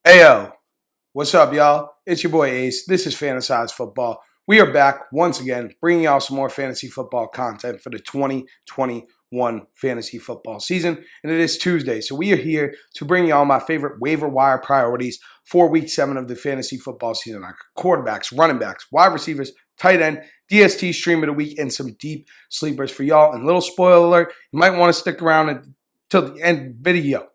Heyo, what's up, y'all? It's your boy Ace. This is Fantasized Football. We are back once again, bringing y'all some more fantasy football content for the 2021 fantasy football season. And it is Tuesday, so we are here to bring y'all my favorite waiver wire priorities for Week 7 of the fantasy football season. Like quarterbacks, running backs, wide receivers, tight end, DST stream of the week, and some deep sleepers for y'all. And little spoiler alert, you might want to stick around until the end of the video,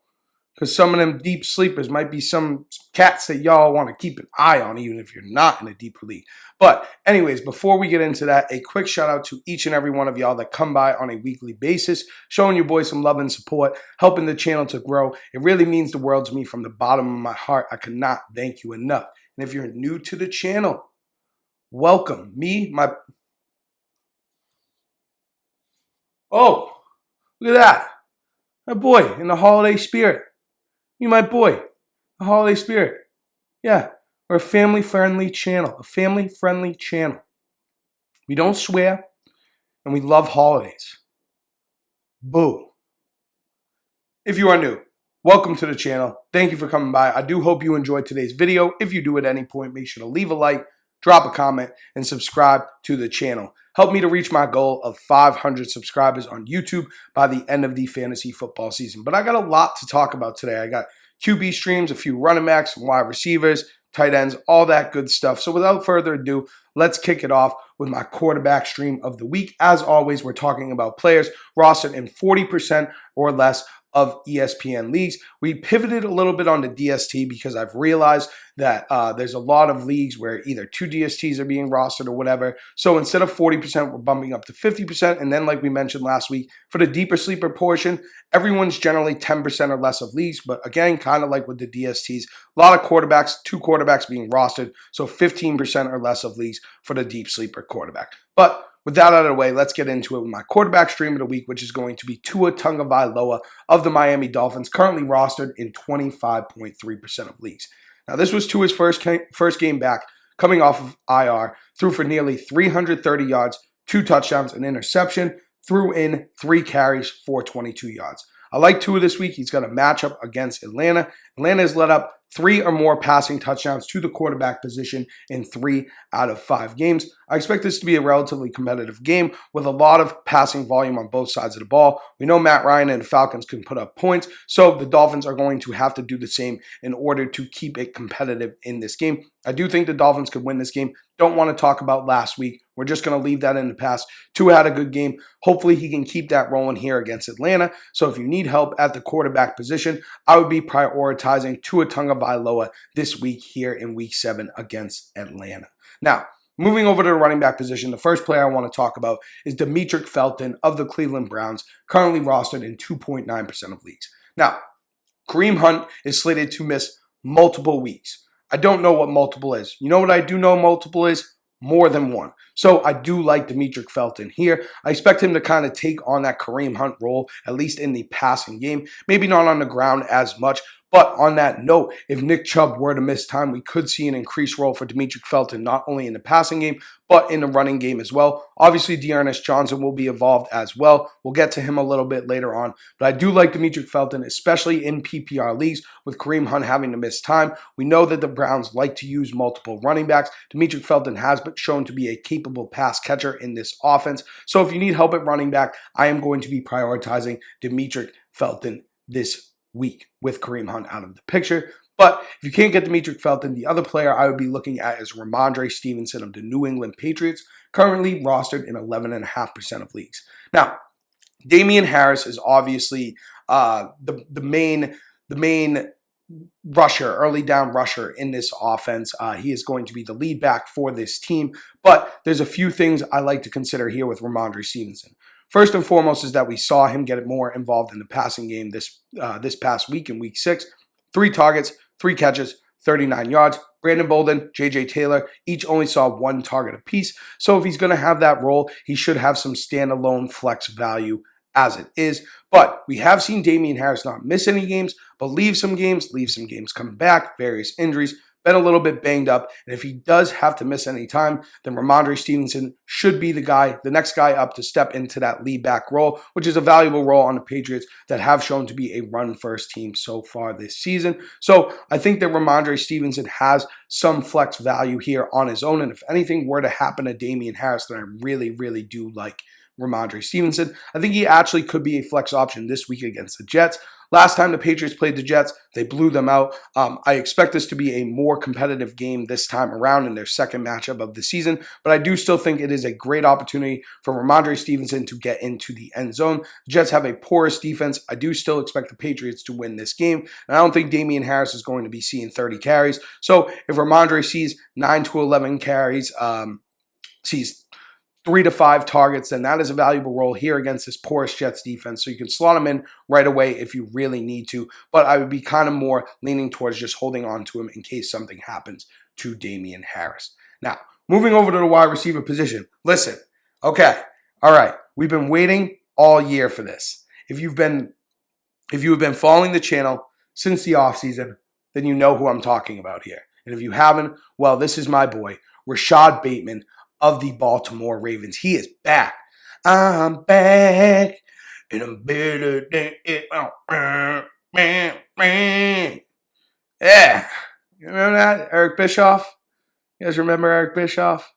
because some of them deep sleepers might be some cats that y'all want to keep an eye on, even if you're not in a deeper league. But anyways, before we get into that, a quick shout out to each and every one of y'all that come by on a weekly basis, showing your boys some love and support, helping the channel to grow. It really means the world to me from the bottom of my heart. I cannot thank you enough. And if you're new to the channel, welcome. Oh, look at that. My boy in the holiday spirit. You my boy, a holiday spirit. Yeah, we're a family-friendly channel. We don't swear, and we love holidays. Boo. If you are new, welcome to the channel. Thank you for coming by. I do hope you enjoyed today's video. If you do at any point, make sure to leave a like, drop a comment, and subscribe to the channel. Help me to reach my goal of 500 subscribers on YouTube by the end of the fantasy football season. But I got a lot to talk about today. I got QB streams, a few running backs, wide receivers, tight ends, all that good stuff. So without further ado, let's kick it off with my quarterback stream of the week. As always, we're talking about players rostered in 40% or less of ESPN leagues. We pivoted a little bit on the DST because I've realized that there's a lot of leagues where either two DSTs are being rostered or whatever. So instead of 40%, we're bumping up to 50%. And then like we mentioned last week, for the deeper sleeper portion, everyone's generally 10% or less of leagues. But again, kind of like with the DSTs, a lot of quarterbacks, two quarterbacks being rostered. So 15% or less of leagues for the deep sleeper quarterback. But with that out of the way, let's get into it with my quarterback stream of the week, which is going to be Tua Tagovailoa of the Miami Dolphins, currently rostered in 25.3% of leagues. Now, this was Tua's first game back, coming off of IR, threw for nearly 330 yards, 2 touchdowns, an interception, threw in 3 carries for 22 yards. I like Tua this week. He's got a matchup against Atlanta. Atlanta has let up 3 or more passing touchdowns to the quarterback position in 3 out of 5 games. I expect this to be a relatively competitive game with a lot of passing volume on both sides of the ball. We know Matt Ryan and the Falcons can put up points, so the Dolphins are going to have to do the same in order to keep it competitive in this game. I do think the Dolphins could win this game. Don't want to talk about last week. We're just going to leave that in the past. Tua had a good game. Hopefully he can keep that rolling here against Atlanta. So if you need help at the quarterback position, I would be prioritizing Tua Tagovailoa this week here in Week 7 against Atlanta. Now, moving over to the running back position, the first player I want to talk about is Demetric Felton of the Cleveland Browns, currently rostered in 2.9% of leagues. Now, Kareem Hunt is slated to miss multiple weeks. I don't know what multiple is. You know what I do know multiple is? More than one. So I do like Demetric Felton here. I expect him to kind of take on that Kareem Hunt role, at least in the passing game. Maybe not on the ground as much. But on that note, if Nick Chubb were to miss time, we could see an increased role for Demetric Felton, not only in the passing game, but in the running game as well. Obviously, Dearness Johnson will be involved as well. We'll get to him a little bit later on. But I do like Demetric Felton, especially in PPR leagues with Kareem Hunt having to miss time. We know that the Browns like to use multiple running backs. Demetric Felton has been shown to be a capable pass catcher in this offense. So if you need help at running back, I am going to be prioritizing Demetric Felton this week with Kareem Hunt out of the picture. But if you can't get Demetric Felton, the other player I would be looking at is Ramondre Stevenson of the New England Patriots, currently rostered in 11.5% of leagues. Now, Damien Harris is obviously the main rusher, early down rusher in this offense. He is going to be the lead back for this team. But there's a few things I like to consider here with Ramondre Stevenson. First and foremost is that we saw him get more involved in the passing game this past week in Week 6. 3 targets, 3 catches, 39 yards. Brandon Bolden, J.J. Taylor, each only saw 1 target apiece. So if he's going to have that role, he should have some standalone flex value as it is. But we have seen Damien Harris not miss any games, but leave some games come back, various injuries. been a little bit banged up, and if he does have to miss any time, then Ramondre Stevenson should be the next guy up to step into that lead back role, which is a valuable role on the Patriots that have shown to be a run-first team so far this season. So I think that Ramondre Stevenson has some flex value here on his own, and if anything were to happen to Damien Harris, then I really, really do like Ramondre Stevenson. I think he actually could be a flex option this week against the Jets. Last time the Patriots played the Jets, they blew them out. I expect this to be a more competitive game this time around in their second matchup of the season, but I do still think it is a great opportunity for Ramondre Stevenson to get into the end zone. The Jets have a porous defense. I do still expect the Patriots to win this game, and I don't think Damien Harris is going to be seeing 30 carries. So if Ramondre sees 9 to 11 carries, sees 3 to 5 targets, then that is a valuable role here against this porous Jets defense. So you can slot him in right away if you really need to. But I would be kind of more leaning towards just holding on to him in case something happens to Damien Harris. Now, moving over to the wide receiver position. Listen, okay, all right. We've been waiting all year for this. If you have been following the channel since the offseason, then you know who I'm talking about here. And if you haven't, well, this is my boy, Rashad Bateman, of the Baltimore Ravens. He is back. I'm back, and I'm better than it. Yeah. You remember that? Eric Bischoff? You guys remember Eric Bischoff?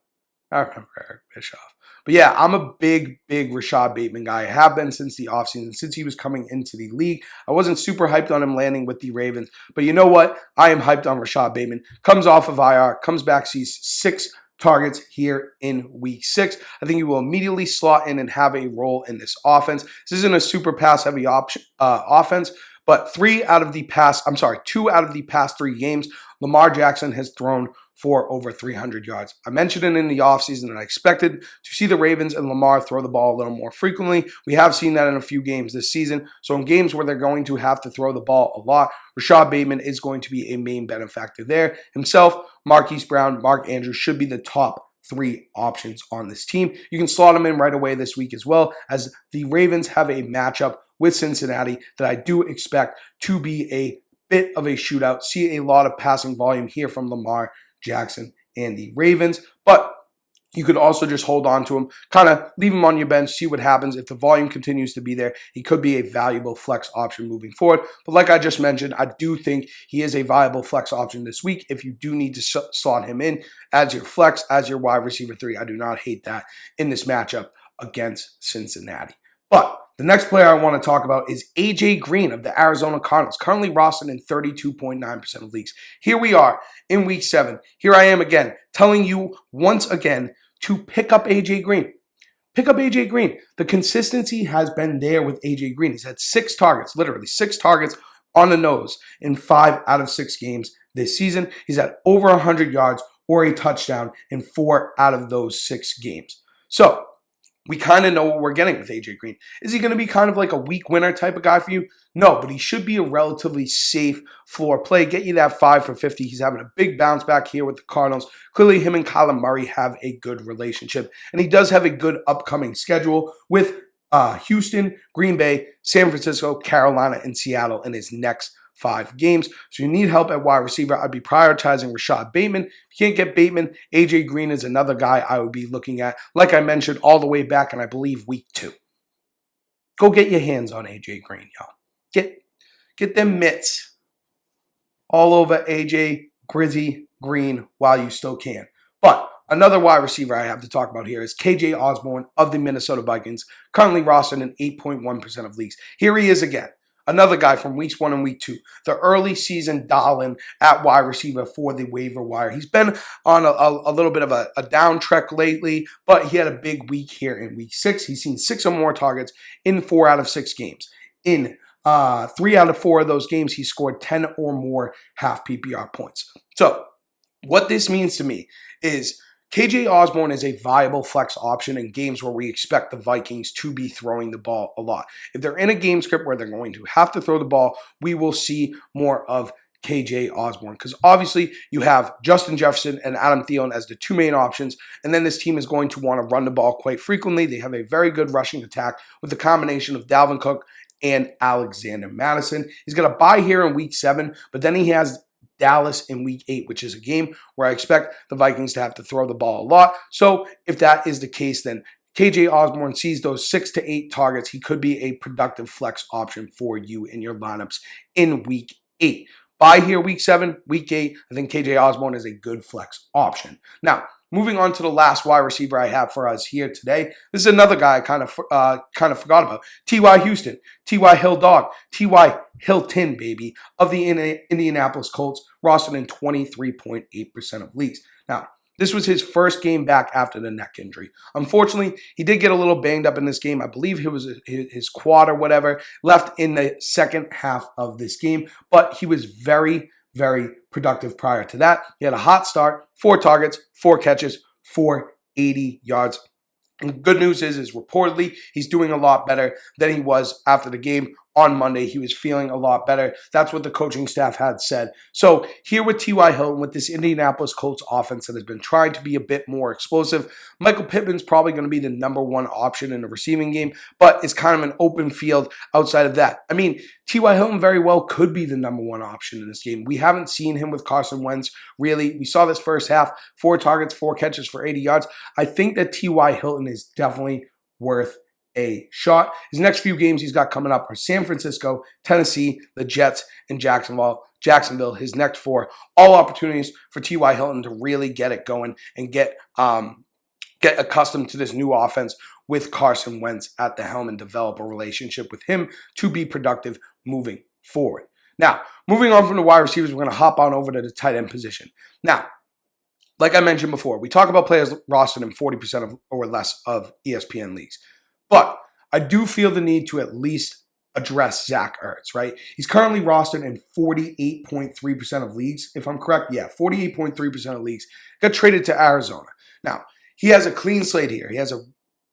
I remember Eric Bischoff. But yeah, I'm a big Rashad Bateman guy. I have been since the offseason, since he was coming into the league. I wasn't super hyped on him landing with the Ravens. But you know what? I am hyped on Rashad Bateman. Comes off of IR, comes back, sees 6 targets here in week 6. I think he will immediately slot in and have a role in this offense. This isn't a super pass-heavy offense, but 2 out of the past 3 games, Lamar Jackson has thrown for over 300 yards. I mentioned it in the offseason that I expected to see the Ravens and Lamar throw the ball a little more frequently. We have seen that in a few games this season. So in games where they're going to have to throw the ball a lot, Rashad Bateman is going to be a main benefactor there. Himself, Marquise Brown, Mark Andrews should be the top 3 options on this team. You can slot them in right away this week as well, as the Ravens have a matchup with Cincinnati that I do expect to be a bit of a shootout. See a lot of passing volume here from Lamar Jackson and the Ravens, but you could also just hold on to him, kind of leave him on your bench, see what happens. If the volume continues to be there, he could be a valuable flex option moving forward. But like I just mentioned, I do think he is a viable flex option this week if you do need to slot him in as your flex, as your wide receiver 3. I do not hate that in this matchup against Cincinnati. But the next player I want to talk about is A.J. Green of the Arizona Cardinals, currently rostered in 32.9% of leagues. Here we are in week 7. Here I am again, telling you once again to pick up A.J. Green. Pick up A.J. Green. The consistency has been there with A.J. Green. He's had 6 targets, literally 6 targets on the nose in 5 out of 6 games this season. He's had over 100 yards or a touchdown in 4 out of those 6 games. So we kind of know what we're getting with A.J. Green. Is he going to be kind of like a week winner type of guy for you? No, but he should be a relatively safe floor play. Get you that 5 for 50. He's having a big bounce back here with the Cardinals. Clearly, him and Kyler Murray have a good relationship. And he does have a good upcoming schedule with Houston, Green Bay, San Francisco, Carolina, and Seattle in his next 5 games. So you need help at wide receiver. I'd be prioritizing Rashad Bateman. If you can't get Bateman, A.J. Green is another guy I would be looking at, like I mentioned, all the way back in, I believe, week 2. Go get your hands on A.J. Green, y'all. Get them mitts all over A.J. Grizzy Green while you still can. But another wide receiver I have to talk about here is K.J. Osborne of the Minnesota Vikings, currently rostered in 8.1% of leagues. Here he is again. Another guy from weeks 1 and week 2, the early season darling at wide receiver for the waiver wire. He's been on a little bit of a down trek lately, but he had a big week here in week 6. He's seen 6 or more targets in 4 out of 6 games. In 3 out of 4 of those games, he scored 10 or more half PPR points. So what this means to me is KJ Osborne is a viable flex option in games where we expect the Vikings to be throwing the ball a lot. If they're in a game script where they're going to have to throw the ball, we will see more of KJ Osborne, because obviously you have Justin Jefferson and Adam Thielen as the 2 main options, and then this team is going to want to run the ball quite frequently. They have a very good rushing attack with the combination of Dalvin Cook and Alexander Madison. He's going to bye here in week 7, but then he has Dallas in week 8, which is a game where I expect the Vikings to have to throw the ball a lot. So if that is the case, then KJ Osborne sees those 6 to 8 targets. He could be a productive flex option for you in your lineups in week 8. By here, week 7, week 8, I think KJ Osborne is a good flex option. Now, moving on to the last wide receiver I have for us here today. This is another guy I kind of forgot about. T.Y. Houston, T.Y. Hill Dog, T.Y. Hilton, baby, of the Indianapolis Colts, rostered in 23.8% of leagues. Now, this was his first game back after the neck injury. Unfortunately, he did get a little banged up in this game. I believe it was his quad or whatever, left in the second half of this game, but he was very, very productive prior to that. He had a hot start, 4 targets, 4 catches, 480 yards. And good news is reportedly he's doing a lot better than he was after the game on Monday. He was feeling a lot better. That's what the coaching staff had said. So here with T.Y. Hilton, with this Indianapolis Colts offense that has been trying to be a bit more explosive, Michael Pittman's probably going to be the number 1 option in the receiving game, but it's kind of an open field outside of that. I mean, T.Y. Hilton very well could be the number 1 option in this game. We haven't seen him with Carson Wentz, really. We saw this first half, 4 targets, 4 catches for 80 yards. I think that T.Y. Hilton is definitely worth a shot. His next few games he's got coming up are San Francisco, Tennessee, the Jets, and Jacksonville. His next 4, all opportunities for T.Y. Hilton to really get it going and get accustomed to this new offense with Carson Wentz at the helm and develop a relationship with him to be productive moving forward. Now, moving on from the wide receivers, we're going to hop on over to the tight end position. Now, like I mentioned before, we talk about players rostered in 40% or less of ESPN leagues. But I do feel the need to at least address Zach Ertz, right? He's currently rostered in 48.3% of leagues, if I'm correct. Yeah, 48.3% of leagues. Got traded to Arizona. Now, he has a clean slate here. He has a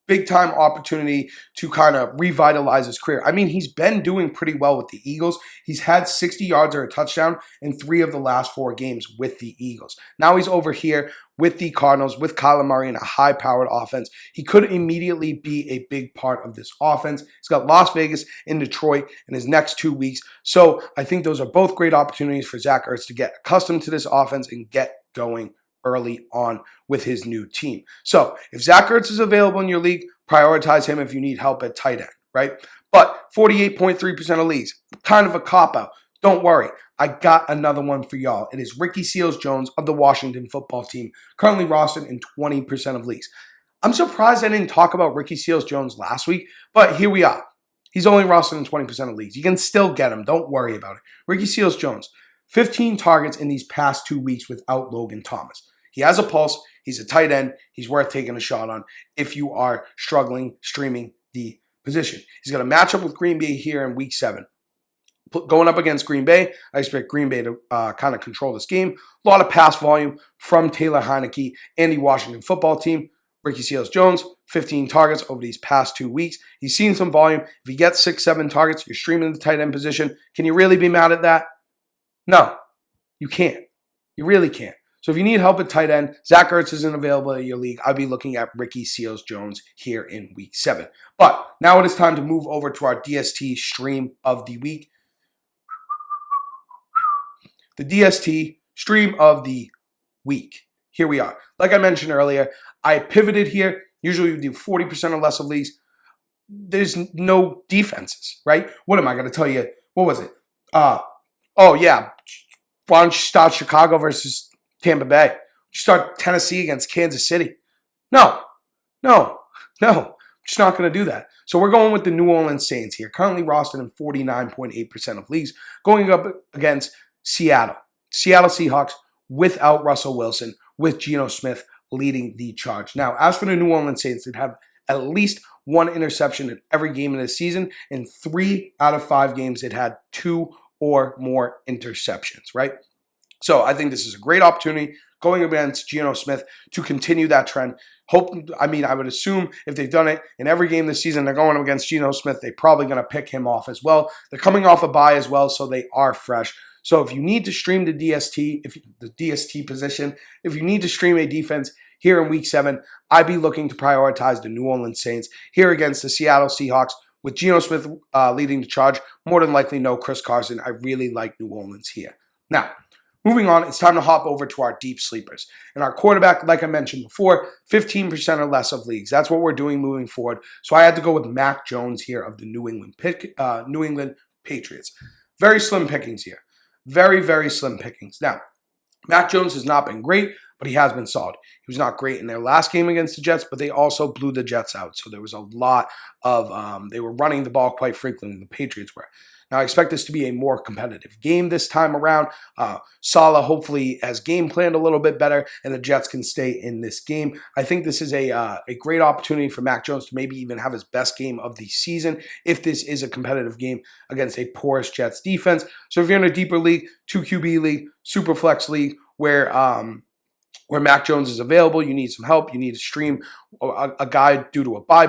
big-time opportunity to kind of revitalize his career. I mean, he's been doing pretty well with the Eagles. He's had 60 yards or a touchdown in 3 of the last 4 games with the Eagles. Now he's over here with the Cardinals, with Kyler Murray in a high-powered offense. He could immediately be a big part of this offense. He's got Las Vegas and Detroit in his next 2 weeks. So I think those are both great opportunities for Zach Ertz to get accustomed to this offense and get going early on with his new team. So if Zach Ertz is available in your league, prioritize him if you need help at tight end, right? But 48.3% of leagues, kind of a cop-out. Don't worry. I got another one for y'all. It is Ricky Seals-Jones of the Washington football team, currently rostered in 20% of leagues. I'm surprised I didn't talk about Ricky Seals-Jones last week, but here we are. He's only rostered in 20% of leagues. You can still get him. Don't worry about it. Ricky Seals-Jones, 15 targets in these past 2 weeks without Logan Thomas. He has a pulse. He's a tight end. He's worth taking a shot on if you are struggling streaming the position. He's got a matchup with Green Bay here in week 7. Going up against Green Bay, I expect Green Bay to kind of control this game. A lot of pass volume from Taylor Heineke and the Washington football team. Ricky Seals-Jones, 15 targets over these past 2 weeks. He's seen some volume. If he gets 6, 7 targets, you're streaming the tight end position. Can you really be mad at that? No, you can't. You really can't. So if you need help at tight end, Zach Ertz isn't available in your league. I'd be looking at Ricky Seals-Jones here in week 7. But now it is time to move over to our DST stream of the week. The DST stream of the week. Here we are. Like I mentioned earlier, I pivoted here. Usually we do 40% or less of leagues. There's no defenses, right? What am I going to tell you? What was it? Oh, yeah. Why don't you start Chicago versus Tampa Bay? You start Tennessee against Kansas City? No. I'm just not going to do that. So we're going with the New Orleans Saints here, currently rostered in 49.8% of leagues, going up against Seattle Seahawks without Russell Wilson, with Gino Smith leading the charge. Now, as for the New Orleans Saints, they'd have at least 1 interception in every game of the season. In 3 out of 5 games, it had 2 or more interceptions, right? So I think this is a great opportunity going against Gino Smith to continue that trend. I would assume if they've done it in every game this season, they're going against Gino Smith, they're probably going to pick him off as well. They're coming off a bye as well, so they are fresh. So if you need to stream the DST position, if you need to stream a defense here in week 7, I'd be looking to prioritize the New Orleans Saints here against the Seattle Seahawks with Gino Smith leading the charge. More than likely no Chris Carson. I really like New Orleans here. Now, Moving on, it's time to hop over to our deep sleepers. And our quarterback, like I mentioned before, 15% or less of leagues. That's what we're doing moving forward. So I had to go with Mac Jones here of the New England Patriots. Very slim pickings here. Very, very slim pickings. Now, Mac Jones has not been great, but he has been solid. He was not great in their last game against the Jets, but they also blew the Jets out. So there was a lot of, they were running the ball quite frequently, the Patriots were. Now, I expect this to be a more competitive game this time around. Saleh hopefully has game planned a little bit better, and the Jets can stay in this game. I think this is a great opportunity for Mac Jones to maybe even have his best game of the season if this is a competitive game against a porous Jets defense. So if you're in a deeper league, 2QB league, super flex league, where Mac Jones is available, you need some help, you need to stream a guy due to a bye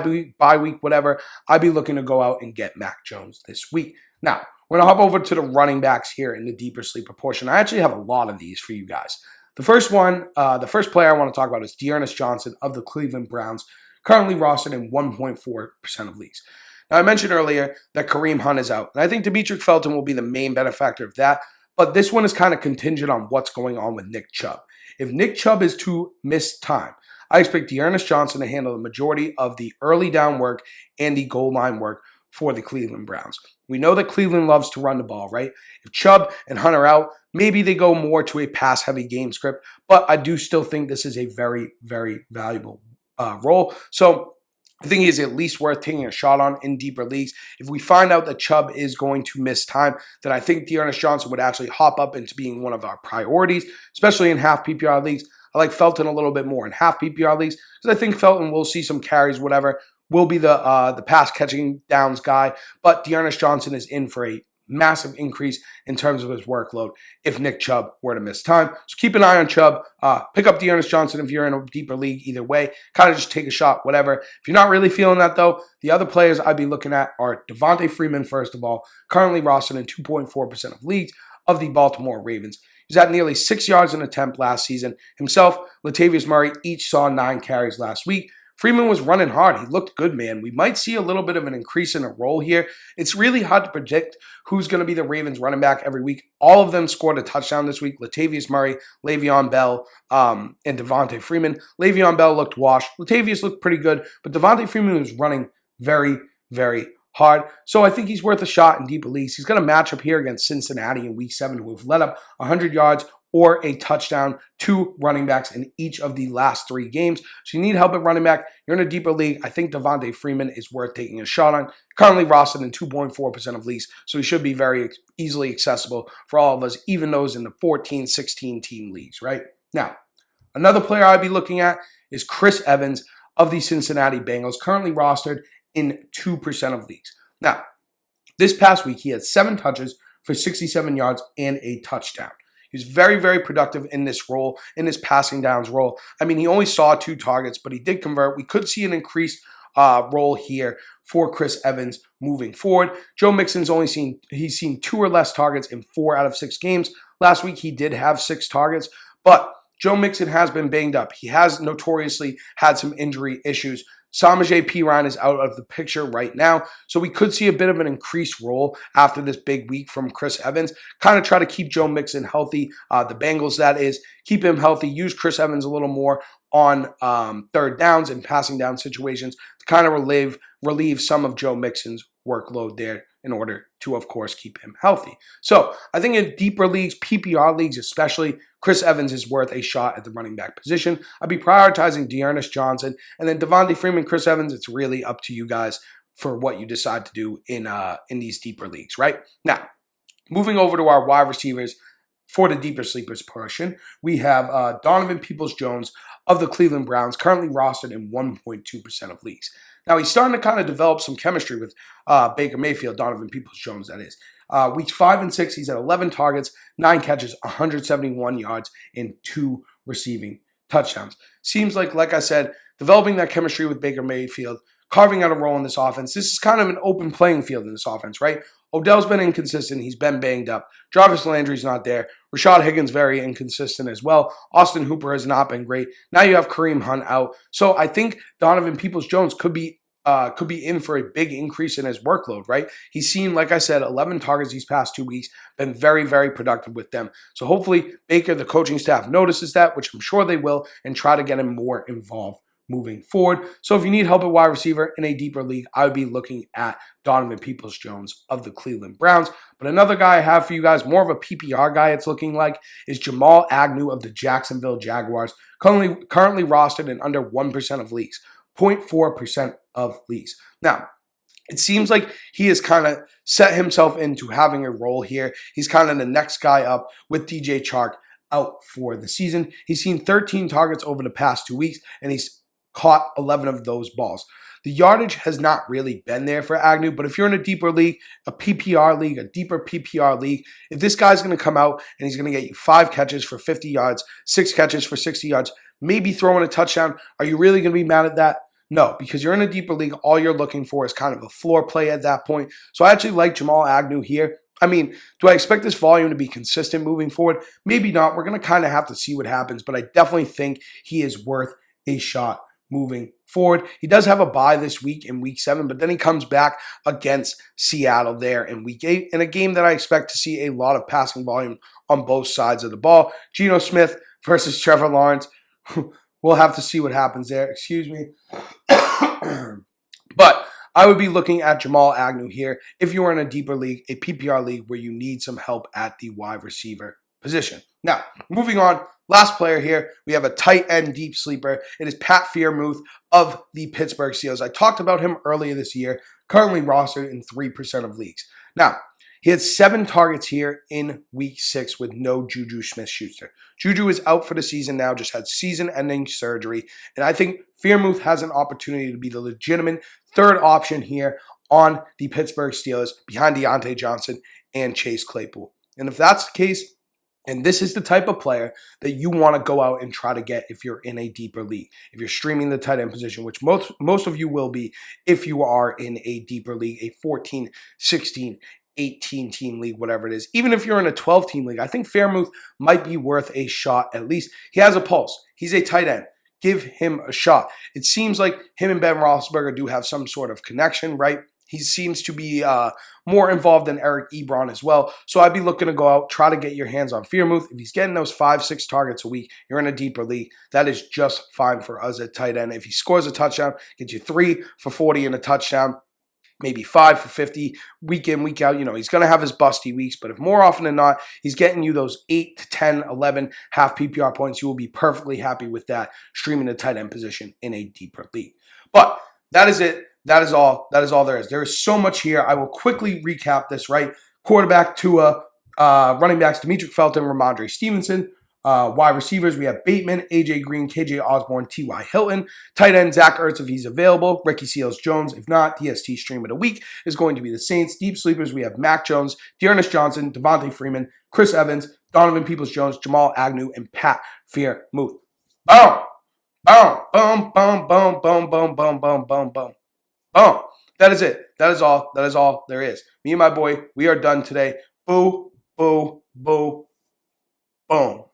week, whatever, I'd be looking to go out and get Mac Jones this week. Now, we're going to hop over to the running backs here in the deeper sleeper portion. I actually have a lot of these for you guys. The first player I want to talk about is Dearness Johnson of the Cleveland Browns, currently rostered in 1.4% of leagues. Now, I mentioned earlier that Kareem Hunt is out, and I think Demetric Felton will be the main benefactor of that, but this one is kind of contingent on what's going on with Nick Chubb. If Nick Chubb is to miss time, I expect Dearness Johnson to handle the majority of the early down work and the goal line work for the Cleveland Browns. We know that Cleveland loves to run the ball, right? If Chubb and Hunt are out, maybe they go more to a pass-heavy game script, but I do still think this is a very, very valuable role. So I think he is at least worth taking a shot on in deeper leagues. If we find out that Chubb is going to miss time, then I think Dearness Johnson would actually hop up into being one of our priorities, especially in half PPR leagues. I like Felton a little bit more in half PPR leagues because I think Felton will see some carries, whatever, will be the pass catching downs guy, but Dearness Johnson is in for a massive increase in terms of his workload if Nick Chubb were to miss time. So keep an eye on Chubb. Pick up Dearness Johnson if you're in a deeper league either way. Kind of just take a shot, whatever. If you're not really feeling that, though, the other players I'd be looking at are Devante Freeman, first of all, currently rostered in 2.4% of leagues of the Baltimore Ravens. He's at nearly 6 yards an attempt last season. Himself, Latavius Murray, each saw 9 carries last week. Freeman was running hard. He looked good, man. We might see a little bit of an increase in a role here. It's really hard to predict who's going to be the Ravens running back every week. All of them scored a touchdown this week. Latavius Murray, Le'Veon Bell, and Devante Freeman. Le'Veon Bell looked washed. Latavius looked pretty good, but Devante Freeman was running very, very hard. So I think he's worth a shot in deeper leagues. He's got a matchup here against Cincinnati in Week 7, who have let up 100 yards or a touchdown to running backs in each of the last 3 games. So you need help at running back. You're in a deeper league. I think Devante Freeman is worth taking a shot on. Currently rostered in 2.4% of leagues, so he should be very easily accessible for all of us, even those in the 14, 16 team leagues, right? Now, another player I'd be looking at is Chris Evans of the Cincinnati Bengals, currently rostered in 2% of leagues. Now, this past week, he had 7 touches for 67 yards and a touchdown. He was very, very productive in this role, in this passing downs role. I mean, he only saw 2 targets, but he did convert. We could see an increased role here for Chris Evans moving forward. Joe Mixon's seen 2 or less targets in 4 out of 6 games. Last week, he did have 6 targets, but Joe Mixon has been banged up. He has notoriously had some injury issues. Samaje Perine is out of the picture right now, so we could see a bit of an increased role after this big week from Chris Evans. Kind of try to keep Joe Mixon healthy, the Bengals that is. Keep him healthy. Use Chris Evans a little more on third downs and passing down situations to kind of relieve some of Joe Mixon's workload there in order to, of course, keep him healthy. So I think in deeper leagues, PPR leagues especially, Chris Evans is worth a shot at the running back position. I'd be prioritizing Dearness Johnson, and then Devante Freeman, Chris Evans, it's really up to you guys for what you decide to do in these deeper leagues, right? Now, moving over to our wide receivers for the deeper sleepers portion, we have Donovan Peoples-Jones of the Cleveland Browns, currently rostered in 1.2% of leagues. Now, he's starting to kind of develop some chemistry with Baker Mayfield, Donovan Peoples-Jones, that is. Weeks 5 and 6, he's at 11 targets, 9 catches, 171 yards, and 2 receiving touchdowns. Seems like I said, developing that chemistry with Baker Mayfield, carving out a role in this offense. This is kind of an open playing field in this offense, right? Odell's been inconsistent. He's been banged up. Jarvis Landry's not there. Rashad Higgins very inconsistent as well. Austin Hooper has not been great. Now you have Kareem Hunt out. So I think Donovan Peoples-Jones could be could be in for a big increase in his workload, right? He's seen, like I said, 11 targets these past 2 weeks, been very, very productive with them. So hopefully Baker, the coaching staff, notices that, which I'm sure they will, and try to get him more involved moving forward. So if you need help at wide receiver in a deeper league, I would be looking at Donovan Peoples-Jones of the Cleveland Browns. But another guy I have for you guys, more of a PPR guy it's looking like, is Jamal Agnew of the Jacksonville Jaguars, currently rostered in under 1% of leagues, 0.4% of leagues. Now, it seems like he has kind of set himself into having a role here. He's kind of the next guy up with DJ Chark out for the season. He's seen 13 targets over the past 2 weeks, and he's caught 11 of those balls. The yardage has not really been there for Agnew, but if you're in a deeper league, a PPR league, a deeper PPR league, if this guy's going to come out and he's going to get you 5 catches for 50 yards, 6 catches for 60 yards, maybe throwing a touchdown, are you really going to be mad at that? No, because you're in a deeper league, all you're looking for is kind of a floor play at that point. So I actually like Jamal Agnew here. I mean, do I expect this volume to be consistent moving forward? Maybe not. We're going to kind of have to see what happens, but I definitely think he is worth a shot moving forward. He does have a bye this week in week 7, but then he comes back against Seattle there in week 8 in a game that I expect to see a lot of passing volume on both sides of the ball. Gino Smith versus Trevor Lawrence. We'll have to see what happens there. Excuse me. But I would be looking at Jamal Agnew here if you are in a deeper league, a PPR league where you need some help at the wide receiver position. Now, moving on, last player here, we have a tight end deep sleeper. It is Pat Fearmuth of the Pittsburgh Steelers. I talked about him earlier this year, currently rostered in 3% of leagues. Now, he had 7 targets here in week 6 with no Juju Smith-Schuster. Juju is out for the season now, just had season-ending surgery. And I think Fearmuth has an opportunity to be the legitimate third option here on the Pittsburgh Steelers behind Dearness Johnson and Chase Claypool. And if that's the case, and this is the type of player that you want to go out and try to get if you're in a deeper league. If you're streaming the tight end position, which most of you will be if you are in a deeper league, a 14, 16, 18-team league, whatever it is. Even if you're in a 12-team league, I think Fearmuth might be worth a shot at least. He has a pulse. He's a tight end. Give him a shot. It seems like him and Ben Roethlisberger do have some sort of connection, right? He seems to be more involved than Eric Ebron as well. So I'd be looking to go out, try to get your hands on Fearmuth. If he's getting those 5-6 targets a week, you're in a deeper league. That is just fine for us at tight end. If he scores a touchdown, gets you 3 for 40 and a touchdown, maybe 5 for 50, week in, week out. You know, he's going to have his busty weeks, but if more often than not, he's getting you those 8 to 10, 11 half PPR points, you will be perfectly happy with that, streaming the tight end position in a deeper league. But that is it. That is all. That is all there is. There is so much here. I will quickly recap this, right? Quarterback Tua, running backs Demetric Felton, Ramondre Stevenson. Wide receivers, we have Bateman, AJ Green, KJ Osborne, T.Y. Hilton. Tight end, Zach Ertz if he's available. Ricky Seals-Jones. If not, DST stream of the week is going to be the Saints. Deep sleepers, we have Mac Jones, Dearness Johnson, Devante Freeman, Chris Evans, Donovan Peoples-Jones, Jamal Agnew, and Pat Fearmuth. Boom! Boom! Boom! Boom! Boom! Boom! Boom! Boom! Boom! Boom! Boom! Boom! That is it. That is all. That is all there is. Me and my boy, we are done today. Boo! Boo! Boo! Boom!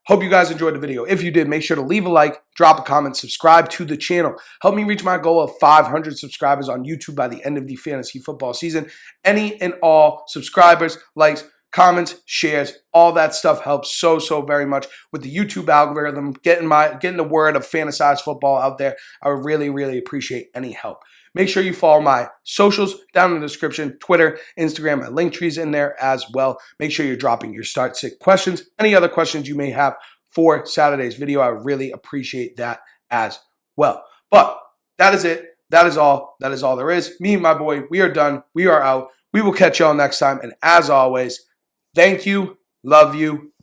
Hope you guys enjoyed the video. If you did, make sure to leave a like, drop a comment, subscribe to the channel. Help me reach my goal of 500 subscribers on YouTube by the end of the fantasy football season. Any and all subscribers, likes, comments, shares, all that stuff helps so very much with the YouTube algorithm, getting the word of fantasized football out there. I would really appreciate any help. Make sure you follow my socials down in the description, Twitter, Instagram, my link tree's in there as well. Make sure you're dropping your start sit questions. Any other questions you may have for Saturday's video, I really appreciate that as well. But that is it. That is all. That is all there is. Me and my boy, we are done. We are out. We will catch y'all next time. And as always, thank you. Love you.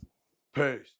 Peace.